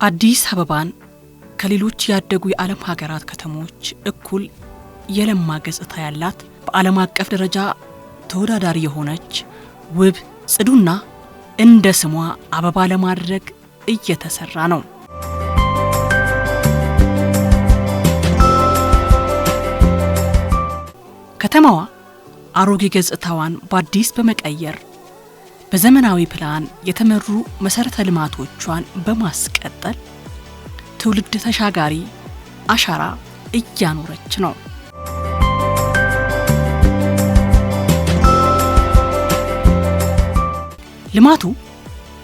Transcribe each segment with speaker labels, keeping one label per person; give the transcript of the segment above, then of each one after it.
Speaker 1: አዲስ አበባን ከሌሎች ያደጉ የዓለም ሀገራት ከተሞች እኩል የለማ ገጽታ ያላት በዓለም አቀፍ ደረጃ ተወዳዳሪ የሆነች ውብ ጽዱና እንደ ስሟ አበባ ለማድረግ እየተሰራ ነው። ከተማዋ አሮጌ ገጽታዋን በአዲስ በመቀየር በዘመናዊ ፕላን የተመሩ መሰረተ ልማቶቿን በማስቀጠል ትውልድ ተሻጋሪ አሻራ እያኖረች ነው። ልማቱ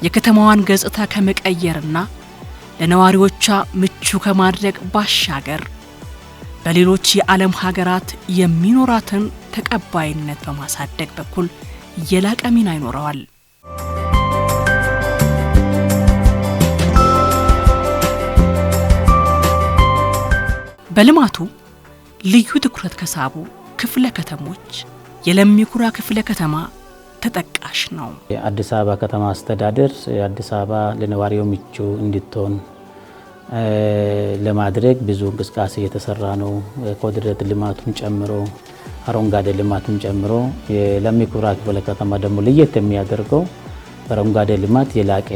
Speaker 1: የከተማዋን ገጽታ ከመቀየርና ለነዋሪዎቿ ምቹ ከማድረግ ባሻገር በሌሎች የዓለም ሀገራት የሚኖራትን ተቀባይነት በማሳደግ በኩል የላቀ ሚና ይኖረዋል። በልማቱ ልዩ ትኩረት ከሳቡ ክፍለ ከተሞች የለሚ ኩራ ክፍለ ከተማ ተጠቃሽ ነው።
Speaker 2: የአዲስ አበባ ከተማ አስተዳደር የአዲስ አበባ ለነዋሪው ምቹ እንድትሆን ለማድረግ ብዙ እንቅስቃሴ የተሰራ ነው። ኮሪደር ልማቱን ጨምሮ አረንጓዴ ልማቱን ጨምሮ የለሚ ኩራ ክፍለ ከተማ ደግሞ ለየት የሚያደርገው በአረንጓዴ ልማት የላቀ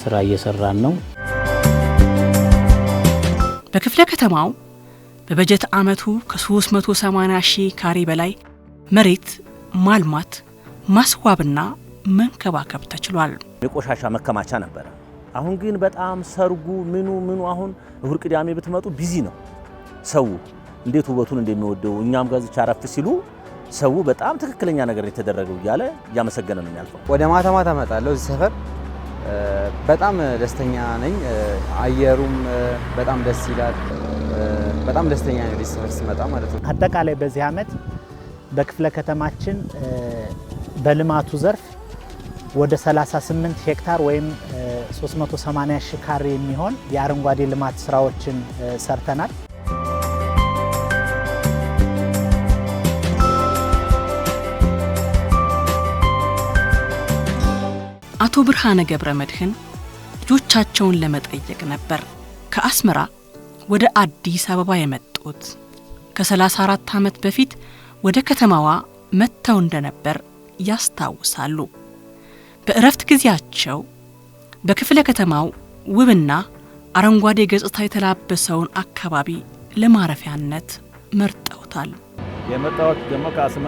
Speaker 2: ስራ እየሰራን ነው።
Speaker 1: በክፍለ ከተማው በበጀት ዓመቱ ከ380 ሺህ ካሬ በላይ መሬት ማልማት ማስዋብና መንከባከብ ተችሏል።
Speaker 3: የቆሻሻ መከማቻ ነበር። አሁን ግን በጣም ሰርጉ ምኑ አሁን እሁድ ቅዳሜ ብትመጡ ቢዚ ነው። ሰው እንዴት ውበቱን እንደሚወደው እኛም ጋር አረፍ ሲሉ ሰው በጣም ትክክለኛ ነገር የተደረገው እያለ እያመሰገነ ነው የሚያልፈው።
Speaker 4: ወደ ማታ እመጣለሁ እዚህ ሰፈር በጣም ደስተኛ ነኝ። አየሩም በጣም ደስ ይላል። በጣም ደስተኛ ነኝ እዚህ ሰፈር ስመጣ ማለት ነው።
Speaker 5: አጠቃላይ በዚህ ዓመት በክፍለ ከተማችን በልማቱ ዘርፍ ወደ 38 ሄክታር ወይም 380 ሺህ ካሬ የሚሆን የአረንጓዴ ልማት ስራዎችን ሰርተናል። አቶ ብርሃነ ገብረ መድህን ልጆቻቸውን ለመጠየቅ ነበር ከአስመራ ወደ አዲስ አበባ የመጡት። ከ34 ዓመት በፊት ወደ ከተማዋ መጥተው እንደነበር ያስታውሳሉ። በእረፍት ጊዜያቸው በክፍለ ከተማው ውብና አረንጓዴ ገጽታ የተላበሰውን አካባቢ ለማረፊያነት መርጠውታል።
Speaker 6: የመጣሁት ደግሞ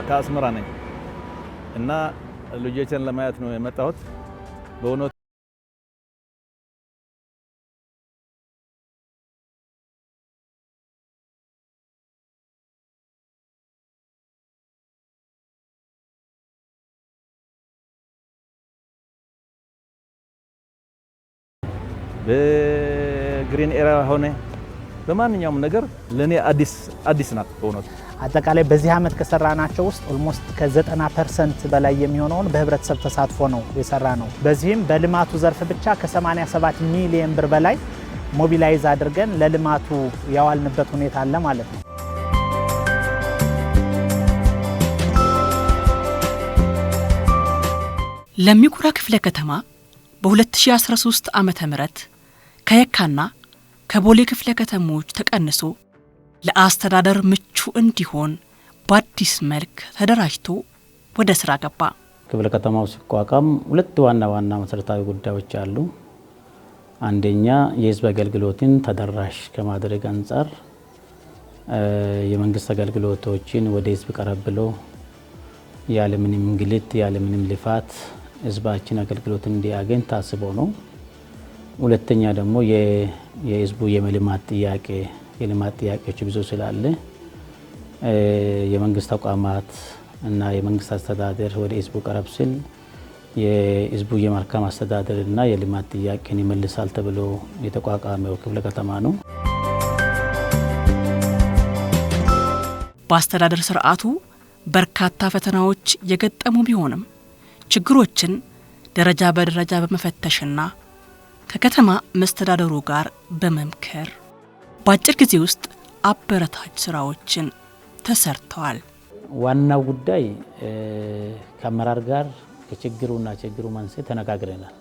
Speaker 6: ከአስመራ ነኝ እና ልጆችን ለማየት ነው የመጣሁት። በእውነቱ በግሪን ኤራ ሆነ በማንኛውም ነገር ለኔ አዲስ ናት በእውነቱ።
Speaker 5: አጠቃላይ በዚህ ዓመት ከሰራናቸው ውስጥ ኦልሞስት ከ90% በላይ የሚሆነውን በህብረተሰብ ተሳትፎ ነው የሰራ ነው። በዚህም በልማቱ ዘርፍ ብቻ ከ87 ሚሊዮን ብር በላይ ሞቢላይዝ አድርገን ለልማቱ ያዋልንበት ሁኔታ አለ ማለት ነው።
Speaker 1: ለሚ ኩራ ክፍለ ከተማ በ2013 ዓመተ ምህረት ከየካና ከቦሌ ክፍለ ከተሞች ተቀንሶ ለአስተዳደር ምቹ እንዲሆን በአዲስ መልክ ተደራጅቶ ወደ ስራ ገባ።
Speaker 2: ክፍለ ከተማው ሲቋቋም ሁለት ዋና መሰረታዊ ጉዳዮች አሉ። አንደኛ የህዝብ አገልግሎትን ተደራሽ ከማድረግ አንጻር የመንግስት አገልግሎቶችን ወደ ህዝብ ቀረብ ብሎ ያለምንም እንግልት ያለምንም ልፋት ህዝባችን አገልግሎት እንዲያገኝ ታስቦ ነው። ሁለተኛ ደግሞ የህዝቡ የልማት ጥያቄዎች ብዙ ስላለ የመንግስት ተቋማት እና የመንግስት አስተዳደር ወደ ህዝቡ ቀረብ ሲል የህዝቡ የመልካም አስተዳደር እና የልማት ጥያቄን ይመልሳል ተብሎ የተቋቋመው ክፍለ ከተማ ነው።
Speaker 1: በአስተዳደር ስርዓቱ በርካታ ፈተናዎች የገጠሙ ቢሆንም ችግሮችን ደረጃ በደረጃ በመፈተሽና ከከተማ መስተዳደሩ ጋር በመምከር በአጭር ጊዜ ውስጥ አበረታች ስራዎችን ተሰርተዋል።
Speaker 2: ዋናው ጉዳይ ከአመራር ጋር ከችግሩ መንስኤ ተነጋግረናል።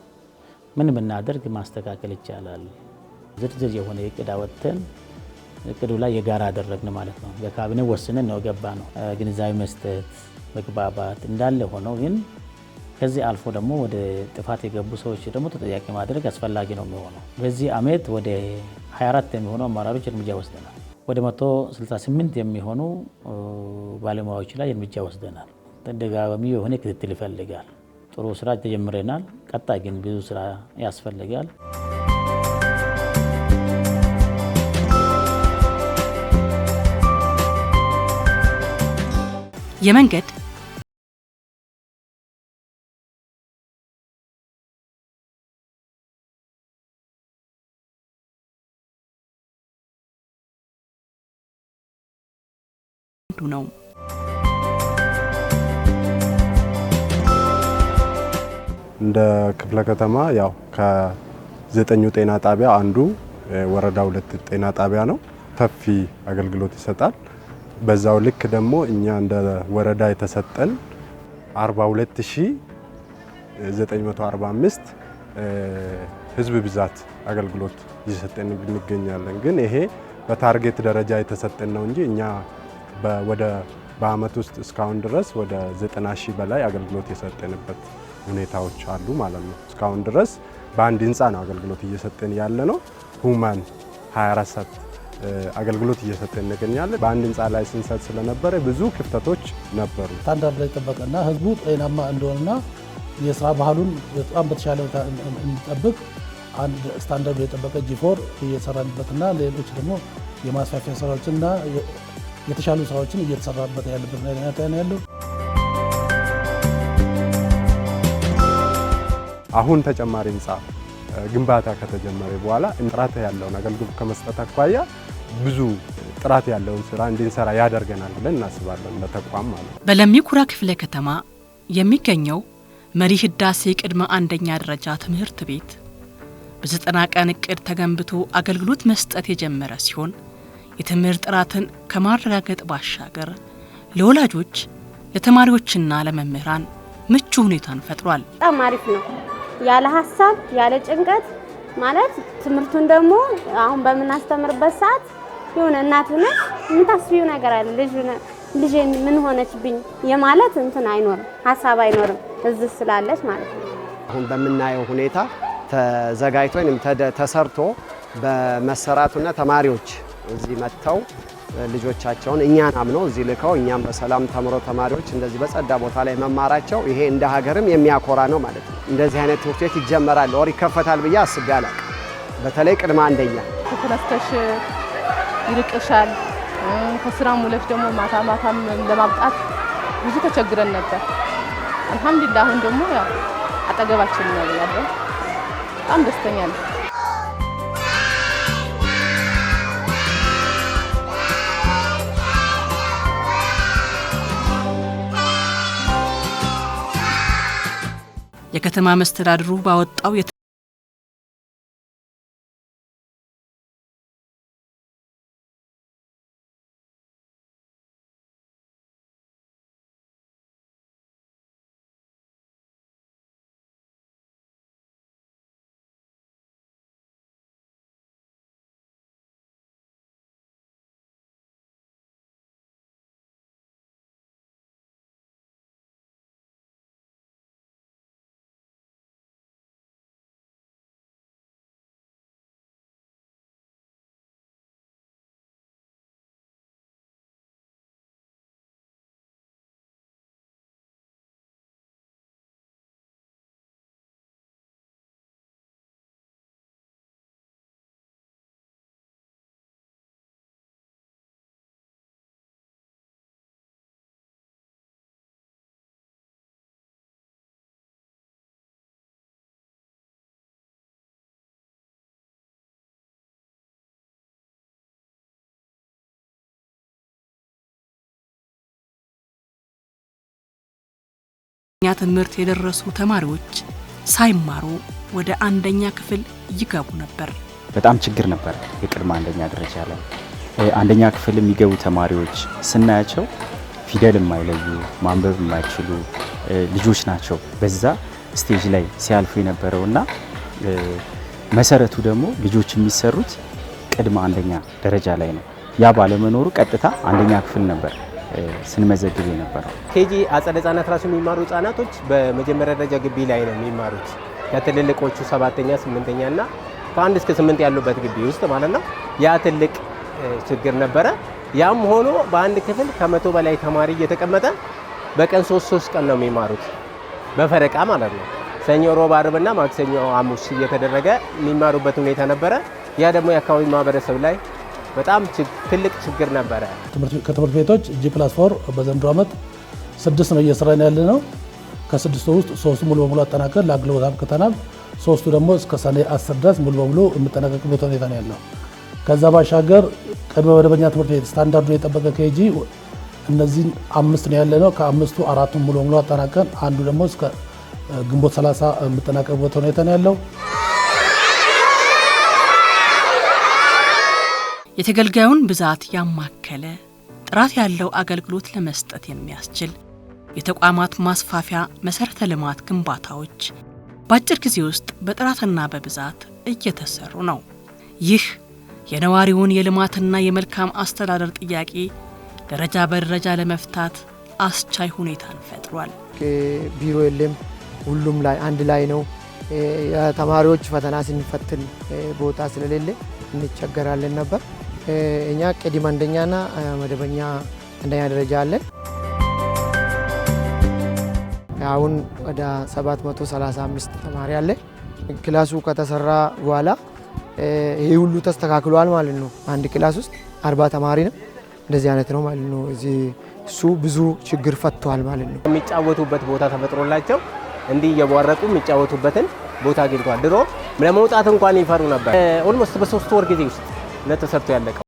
Speaker 2: ምን ብናደርግ ማስተካከል ይቻላል፣ ዝርዝር የሆነ እቅድ አወጥተን እቅዱ ላይ የጋራ አደረግን ማለት ነው። በካቢኔ ወስነን ነው ገባ ነው። ግንዛቤ መስጠት መግባባት እንዳለ ሆነው ግን ከዚህ አልፎ ደግሞ ወደ ጥፋት የገቡ ሰዎች ደግሞ ተጠያቂ ማድረግ አስፈላጊ ነው የሚሆነው። በዚህ ዓመት ወደ 24 የሚሆኑ አመራሮች እርምጃ ወስደናል። ወደ 168 የሚሆኑ ባለሙያዎች ላይ እርምጃ ወስደናል። ተደጋጋሚ የሆነ ክትትል ይፈልጋል። ጥሩ ስራ ተጀምረናል። ቀጣይ ግን ብዙ ስራ ያስፈልጋል።
Speaker 1: የመንገድ ነው።
Speaker 7: እንደ ክፍለ ከተማ ያው ከ9 ጤና ጣቢያ አንዱ ወረዳ 2 ጤና ጣቢያ ነው። ሰፊ አገልግሎት ይሰጣል። በዛው ልክ ደግሞ እኛ እንደ ወረዳ የተሰጠን 42945 ህዝብ ብዛት አገልግሎት እየሰጠን እንገኛለን። ግን ይሄ በታርጌት ደረጃ የተሰጠን ነው እንጂ እኛ በአመት ውስጥ እስካሁን ድረስ ወደ 90 ሺህ በላይ አገልግሎት የሰጠንበት ሁኔታዎች አሉ ማለት ነው። እስካሁን ድረስ በአንድ ህንፃ ነው አገልግሎት እየሰጠን ያለ ነው። ሁማን 24 ሰዓት አገልግሎት እየሰጠን እንገኛለን። በአንድ ህንፃ ላይ ስንሰጥ ስለነበረ ብዙ ክፍተቶች ነበሩ።
Speaker 8: ስታንዳርድ ላይ ጠበቀና ህዝቡ ጤናማ እንደሆነና የስራ ባህሉን በጣም በተሻለ እንዲጠብቅ አንድ ስታንዳርድ የጠበቀ ጂ4 እየሰራንበትና ሌሎች ደግሞ የማስፋፊያ ስራዎችና የተሻሉ ስራዎችን እየተሰራበት ያለበት ሁኔታ ነው ያለው።
Speaker 7: አሁን ተጨማሪ ህንፃ ግንባታ ከተጀመረ በኋላ ጥራት ያለውን አገልግሎት ከመስጠት አኳያ ብዙ ጥራት ያለውን ስራ እንድንሰራ ያደርገናል ብለን እናስባለን። ለተቋም ማለት
Speaker 1: በለሚ ኩራ ክፍለ ከተማ የሚገኘው መሪ ህዳሴ ቅድመ አንደኛ ደረጃ ትምህርት ቤት በ90 ቀን እቅድ ተገንብቶ አገልግሎት መስጠት የጀመረ ሲሆን የትምህርት ጥራትን ከማረጋገጥ ባሻገር ለወላጆች ለተማሪዎችና ለመምህራን ምቹ ሁኔታን ፈጥሯል።
Speaker 9: በጣም አሪፍ ነው። ያለ ሀሳብ ያለ ጭንቀት ማለት ትምህርቱን ደግሞ አሁን በምናስተምርበት ሰዓት የሆነ እናት ሆነሽ የምታስቢው ነገር አለ። ልጄ ምን ሆነችብኝ የማለት እንትን አይኖርም፣ ሀሳብ አይኖርም እዚህ ስላለች ማለት ነው።
Speaker 10: አሁን በምናየው ሁኔታ ተዘጋጅቶ ወይም ተሰርቶ በመሰራቱና ተማሪዎች እዚህ መጥተው ልጆቻቸውን እኛን አምነው እዚህ ልከው እኛም በሰላም ተምሮ ተማሪዎች እንደዚህ በጸዳ ቦታ ላይ መማራቸው ይሄ እንደ ሀገርም የሚያኮራ ነው ማለት ነው። እንደዚህ አይነት ትምህርት ቤት ይጀመራል ወር ይከፈታል ብዬ አስቤ አላቅም። በተለይ ቅድመ አንደኛ
Speaker 11: ተነስተሽ ይርቅሻል። ከስራም ውለሽ ደግሞ ማታም ለማብጣት ብዙ ተቸግረን ነበር። አልሐምዱሊላህ አሁን ደግሞ ያው አጠገባችን ነው ያለው። በጣም ደስተኛ ነኝ።
Speaker 1: የከተማ መስተዳድሩ ባወጣው ትምህርት የደረሱ ተማሪዎች ሳይማሩ ወደ አንደኛ ክፍል ይገቡ ነበር።
Speaker 12: በጣም ችግር ነበር። የቅድመ አንደኛ ደረጃ ላይ አንደኛ ክፍል የሚገቡ ተማሪዎች ስናያቸው ፊደል የማይለዩ ማንበብ የማይችሉ ልጆች ናቸው በዛ ስቴጅ ላይ ሲያልፉ የነበረውና መሰረቱ ደግሞ ልጆች የሚሰሩት ቅድመ አንደኛ ደረጃ ላይ ነው። ያ ባለመኖሩ ቀጥታ አንደኛ ክፍል ነበር ስንመዘግብ የነበረው።
Speaker 13: ኬጂ አጸደ ህጻናት ራሱ የሚማሩ ህጻናቶች በመጀመሪያ ደረጃ ግቢ ላይ ነው የሚማሩት። ከትልልቆቹ 7ኛ 8ኛ እና ከ1 እስከ 8 ያሉበት ግቢ ውስጥ ማለት ነው። ያ ትልቅ ችግር ነበረ። ያም ሆኖ በአንድ ክፍል ከ100 በላይ ተማሪ እየተቀመጠ በቀን 3 ቀን ነው የሚማሩት በፈረቃ ማለት ነው። ሰኞ፣ ሮብ፣ አርብና ማክሰኞ፣ ሐሙስ እየተደረገ የሚማሩበት ሁኔታ ነበረ። ያ ደግሞ የአካባቢ ማህበረሰብ ላይ በጣም ትልቅ ችግር ነበረ።
Speaker 8: ከትምህርት ቤቶች G+4 በዘንድሮ ዓመት 6 ነው እየሰራን ያለ ነው። ከ6 ውስጥ 3 ሙሉ በሙሉ አጠናቀን ለአገልግሎት አብቅተናል። 3ቱ ደግሞ እስከ ሰኔ 10 ድረስ ሙሉ በሙሉ የምጠናቀቅበት ሁኔታ ነው ያለው። ከዛ ባሻገር ቅድመ መደበኛ ትምህርት ቤት ስታንዳርዱን የጠበቀ ኬጂ እነዚህ 5 ነው ያለ ነው። ከ5ቱ 4ቱን ሙሉ በሙሉ አጠናቀን አንዱ ደግሞ እስከ ግንቦት 30 የምጠናቀቅበት ሁኔታ ነው ያለው።
Speaker 1: የተገልጋዩን ብዛት ያማከለ ጥራት ያለው አገልግሎት ለመስጠት የሚያስችል የተቋማት ማስፋፊያ መሰረተ ልማት ግንባታዎች በአጭር ጊዜ ውስጥ በጥራትና በብዛት እየተሰሩ ነው። ይህ የነዋሪውን የልማትና የመልካም አስተዳደር ጥያቄ ደረጃ በደረጃ ለመፍታት አስቻይ ሁኔታን ፈጥሯል።
Speaker 14: ቢሮ የለም፣ ሁሉም ላይ አንድ ላይ ነው። የተማሪዎች ፈተና ስንፈትን ቦታ ስለሌለ እንቸገራለን ነበር። እኛ ቅድመ አንደኛና መደበኛ አንደኛ ደረጃ አለን። አሁን ወደ 735 ተማሪ አለ። ክላሱ ከተሰራ በኋላ ይሄ ሁሉ ተስተካክሏል ማለት ነው። አንድ ክላስ ውስጥ 40 ተማሪ ነው። እንደዚህ አይነት ነው ማለት ነው። እሱ ብዙ ችግር ፈቷል ማለት ነው።
Speaker 13: የሚጫወቱበት ቦታ ተፈጥሮላቸው እንዲህ እየቧረቁ የሚጫወቱበትን ቦታ አግኝቷል። ድሮ ለመውጣት እንኳን ይፈሩ ነበር። ኦልሞስት በ3 ወር ጊዜ ውስጥ ለተሰርቶ ያለቀው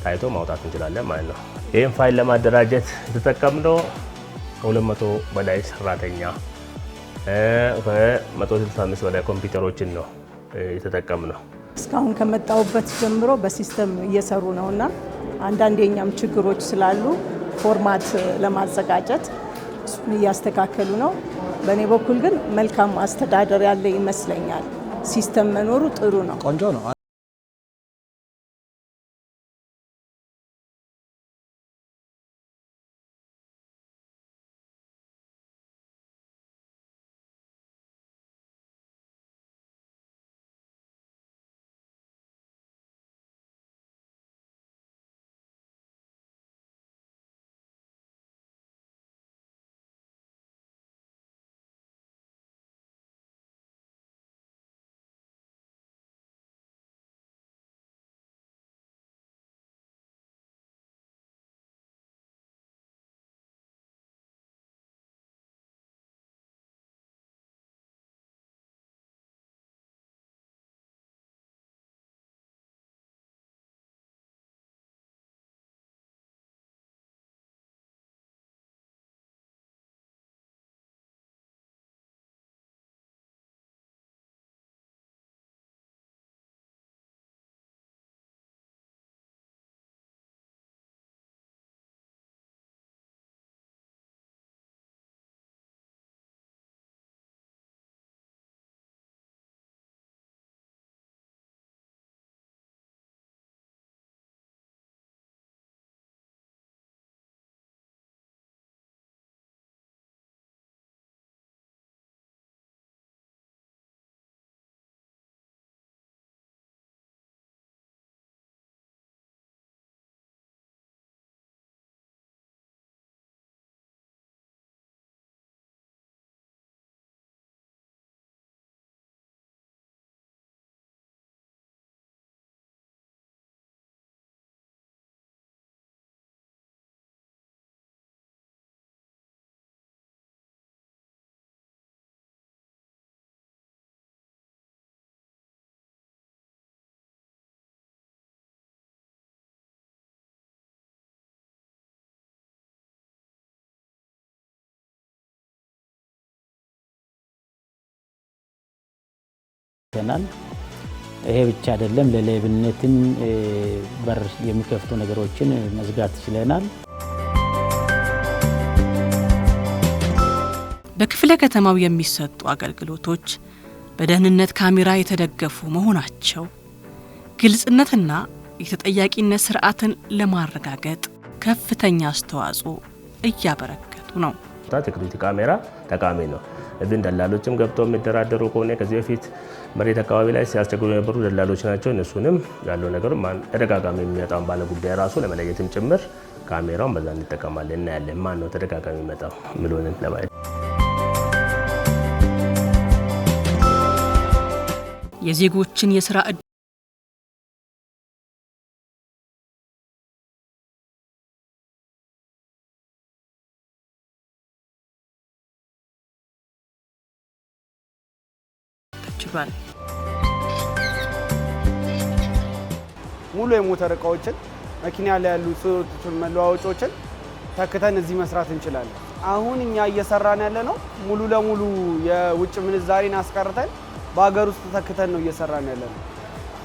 Speaker 13: ታይቶ ማውጣት እንችላለን ማለት ነው። ይህን ፋይል ለማደራጀት የተጠቀምነው ከ200 በላይ ሰራተኛ ከ165 በላይ ኮምፒውተሮችን ነው የተጠቀምነው።
Speaker 15: እስካሁን ከመጣውበት ጀምሮ በሲስተም እየሰሩ ነውና አንዳንድ የኛም ችግሮች ስላሉ ፎርማት ለማዘጋጀት እሱን እያስተካከሉ ነው። በእኔ በኩል ግን መልካም አስተዳደር ያለ ይመስለኛል። ሲስተም መኖሩ ጥሩ ነው፣
Speaker 16: ቆንጆ ነው።
Speaker 2: ተናል ይሄ ብቻ አይደለም ለሌብነትም በር የሚከፍቱ ነገሮችን መዝጋት ችለናል።
Speaker 1: በክፍለ ከተማው የሚሰጡ አገልግሎቶች በደህንነት ካሜራ የተደገፉ መሆናቸው ግልጽነትና የተጠያቂነት ስርዓትን ለማረጋገጥ ከፍተኛ አስተዋጽኦ እያበረከቱ ነው።
Speaker 16: ሴኩሪቲ ካሜራ ጠቃሚ ነው። እብን ደላሎችም ገብተው የሚደራደሩ ከሆነ ከዚህ በፊት መሬት አካባቢ ላይ ሲያስቸግሩ የነበሩ ደላሎች ናቸው። እነሱንም ያለው ነገር ተደጋጋሚ የሚመጣውን ባለ ጉዳይ ራሱ ለመለየትም ጭምር ካሜራውን በዛ እንጠቀማለን። እናያለን ማን ነው ተደጋጋሚ የሚመጣው ምሉንን ለማየት።
Speaker 1: የዜጎችን የሥራ ተችሏል።
Speaker 17: ሙሉ የሞተር እቃዎችን መኪና ላይ ያሉ መለዋወጫዎችን ተክተን እዚህ መስራት እንችላለን። አሁን እኛ እየሰራን ያለ ነው ሙሉ ለሙሉ የውጭ ምንዛሪን አስቀርተን በአገር ውስጥ ተክተን ነው እየሰራን ያለ ነው።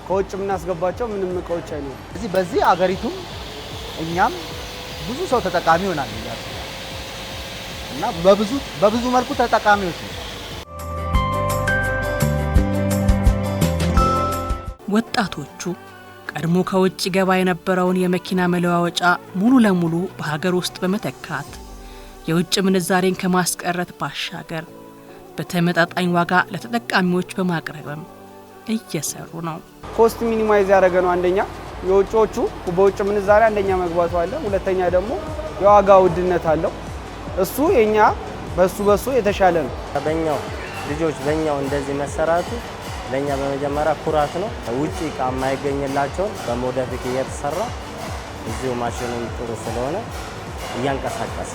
Speaker 17: ከውጭ የምናስገባቸው ምንም እቃዎች አይኖርም።
Speaker 18: እዚህ በዚህ አገሪቱም እኛም ብዙ ሰው ተጠቃሚ ይሆናል እና በብዙ መልኩ ተጠቃሚዎች ነው።
Speaker 1: ወጣቶቹ ቀድሞ ከውጭ ገባ የነበረውን የመኪና መለዋወጫ ሙሉ ለሙሉ በሀገር ውስጥ በመተካት የውጭ ምንዛሬን ከማስቀረት ባሻገር በተመጣጣኝ ዋጋ ለተጠቃሚዎች በማቅረብም እየሰሩ ነው።
Speaker 17: ኮስት ሚኒማይዝ ያደረገ ነው። አንደኛ የውጭዎቹ በውጭ ምንዛሬ አንደኛ መግባቱ አለ፣ ሁለተኛ ደግሞ የዋጋ ውድነት አለው። እሱ የኛ በሱ የተሻለ ነው።
Speaker 19: በእኛው ልጆች በእኛው እንደዚህ መሰራቱ ለኛ በመጀመሪያ ኩራት ነው። ውጪ እቃ የማይገኝላቸውን በሞደፊክ እየተሰራ እዚሁ ማሽኑን ጥሩ ስለሆነ እያንቀሳቀሰ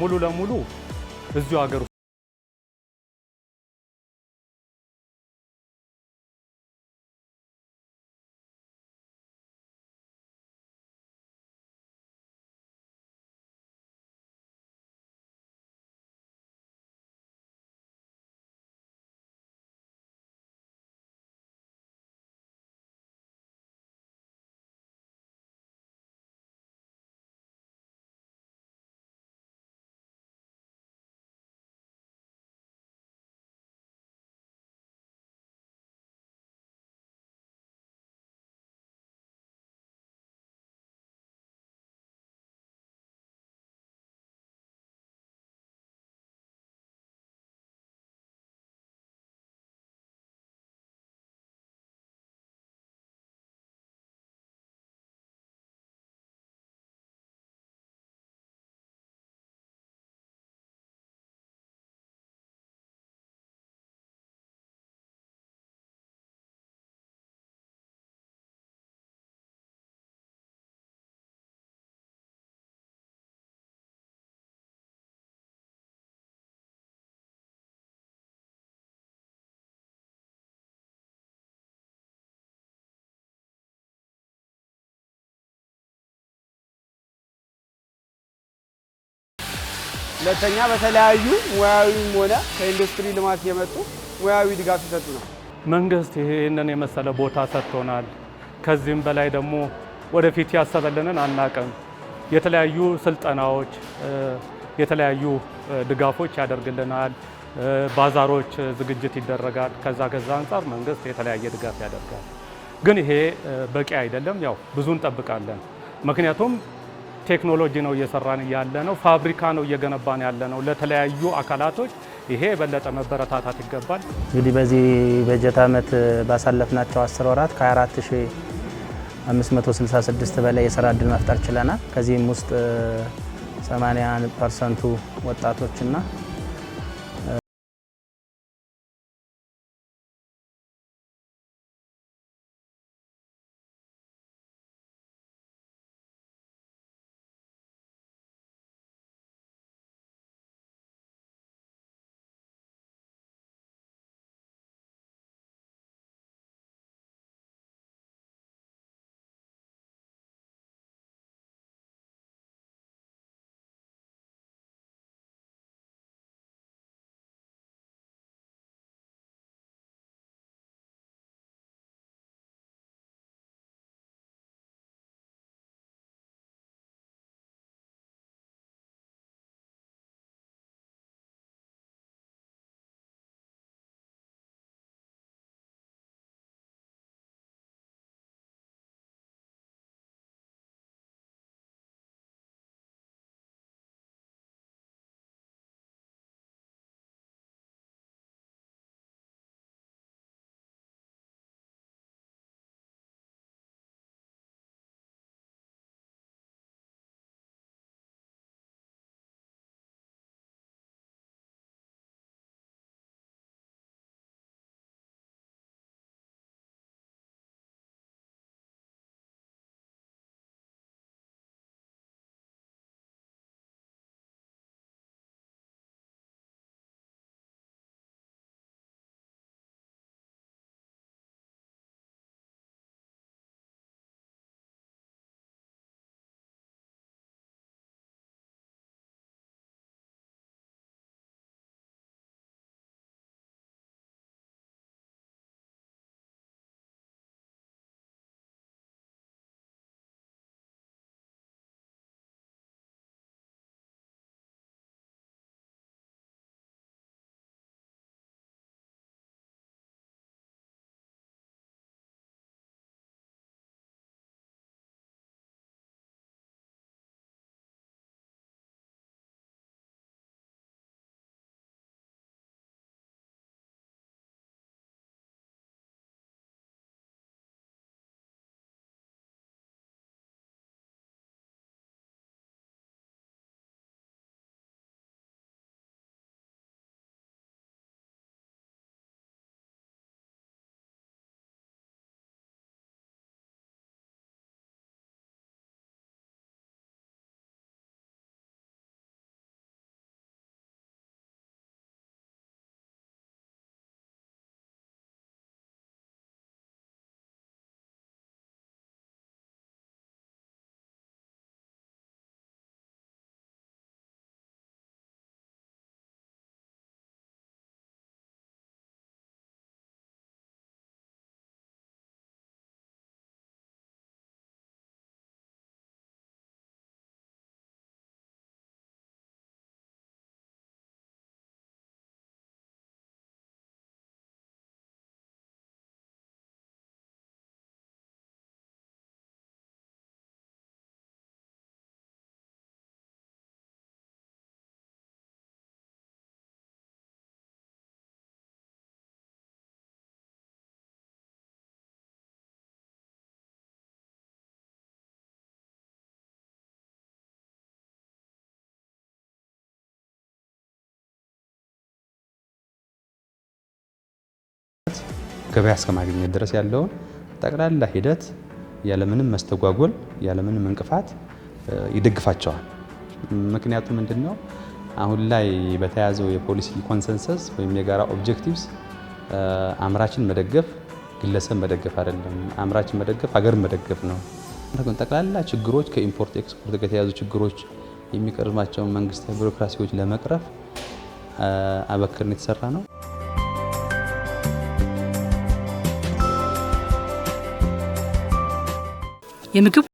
Speaker 20: ሙሉ ለሙሉ እዚሁ ሀገር
Speaker 17: ሁለተኛ በተለያዩ ሙያዊም ሆነ ከኢንዱስትሪ ልማት የመጡ ሙያዊ ድጋፍ ይሰጡ ነው።
Speaker 20: መንግስት ይሄንን የመሰለ ቦታ ሰጥቶናል። ከዚህም በላይ ደግሞ ወደፊት ያሰበልንን አናቀም። የተለያዩ ስልጠናዎች፣ የተለያዩ ድጋፎች ያደርግልናል። ባዛሮች ዝግጅት ይደረጋል። ከዛ አንጻር መንግስት የተለያየ ድጋፍ ያደርጋል። ግን ይሄ በቂ አይደለም። ያው ብዙ እንጠብቃለን። ምክንያቱም ቴክኖሎጂ ነው እየሰራን ያለ ነው። ፋብሪካ ነው እየገነባን ያለ ነው። ለተለያዩ አካላቶች ይሄ የበለጠ መበረታታት ይገባል።
Speaker 2: እንግዲህ በዚህ በጀት ዓመት ባሳለፍናቸው 10 ወራት ከ24566 በላይ የስራ ዕድል መፍጠር ችለናል። ከዚህም ውስጥ 80% ወጣቶችና
Speaker 21: ገበያ እስከማግኘት ድረስ ያለውን ጠቅላላ ሂደት ያለምንም መስተጓጎል ያለምንም እንቅፋት ይደግፋቸዋል። ምክንያቱም ምንድነው አሁን ላይ በተያዘው የፖሊሲ ኮንሰንሰስ ወይም የጋራ ኦብጀክቲቭስ አምራችን መደገፍ ግለሰብ መደገፍ አይደለም፣ አምራችን መደገፍ ሀገር መደገፍ ነው። ጠቅላላ ችግሮች ከኢምፖርት ኤክስፖርት ጋር የተያዙ ችግሮች የሚቀርባቸውን መንግስታዊ ቢሮክራሲዎች ለመቅረፍ አበክረን የተሰራ ነው።
Speaker 1: የምግብ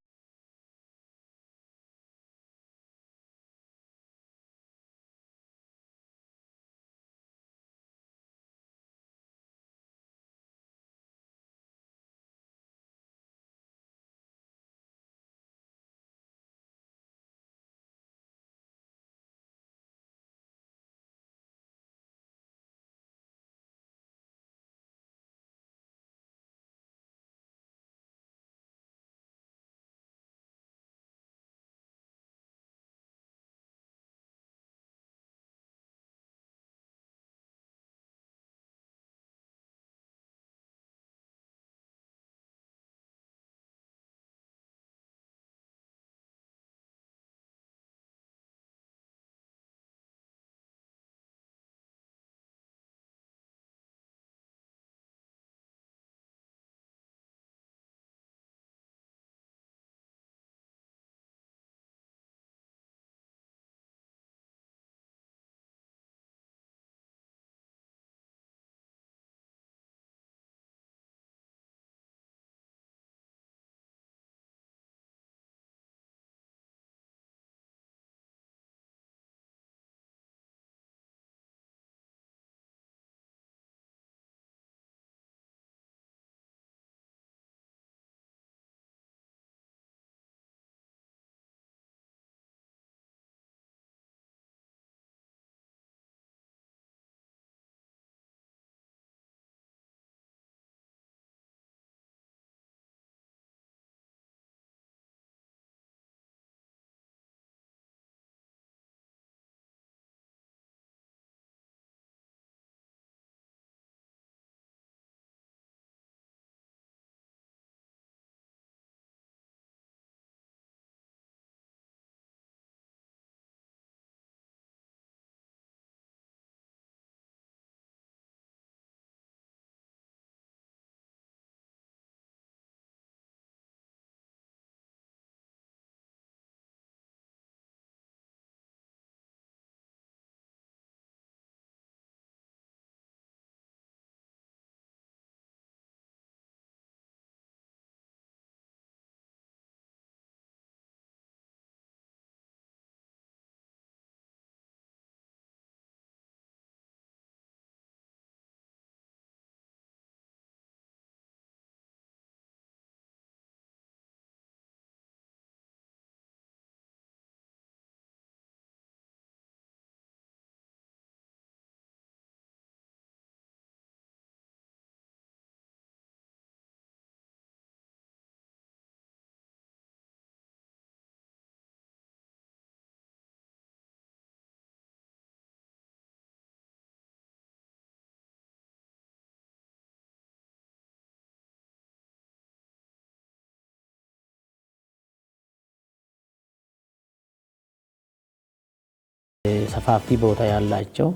Speaker 2: ሰፋፊ ቦታ ያላቸው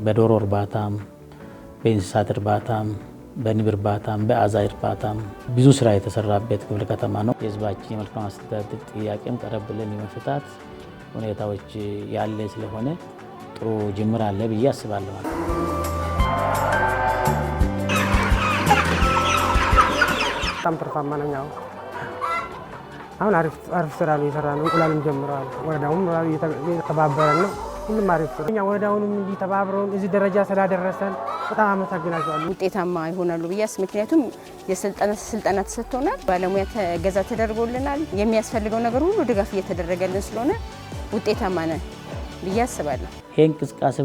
Speaker 2: በዶሮ እርባታም በእንስሳት እርባታም በንብ እርባታም በአዛይ እርባታም ብዙ ስራ የተሰራበት ክፍለ ከተማ ነው። የህዝባችን የመልካም አስተዳደር ጥያቄም ቀረብ ብለን የመፍታት ሁኔታዎች ያለ ስለሆነ ጥሩ ጅምር አለ ብዬ አስባለሁ።
Speaker 22: በጣም ትርፋማ ነኝ። አሁን አሪፍ ስራ ነው የሰራ ነው። እንቁላልም ጀምረዋል። ወረዳውም እየተባበረን ነው። ሁሉም አሪፍ ስራ። እኛ ወረዳውንም እንዲተባብረውን እዚህ ደረጃ ስላደረሰን በጣም አመሰግናቸዋለሁ።
Speaker 23: ውጤታማ ይሆናሉ ብያስ ምክንያቱም ስልጠና ተሰጥቶናል። ባለሙያ ገዛ ተደርጎልናል። የሚያስፈልገው ነገር ሁሉ ድጋፍ እየተደረገልን ስለሆነ ውጤታማ ነን ብዬ አስባለሁ።
Speaker 2: ይሄ እንቅስቃሴ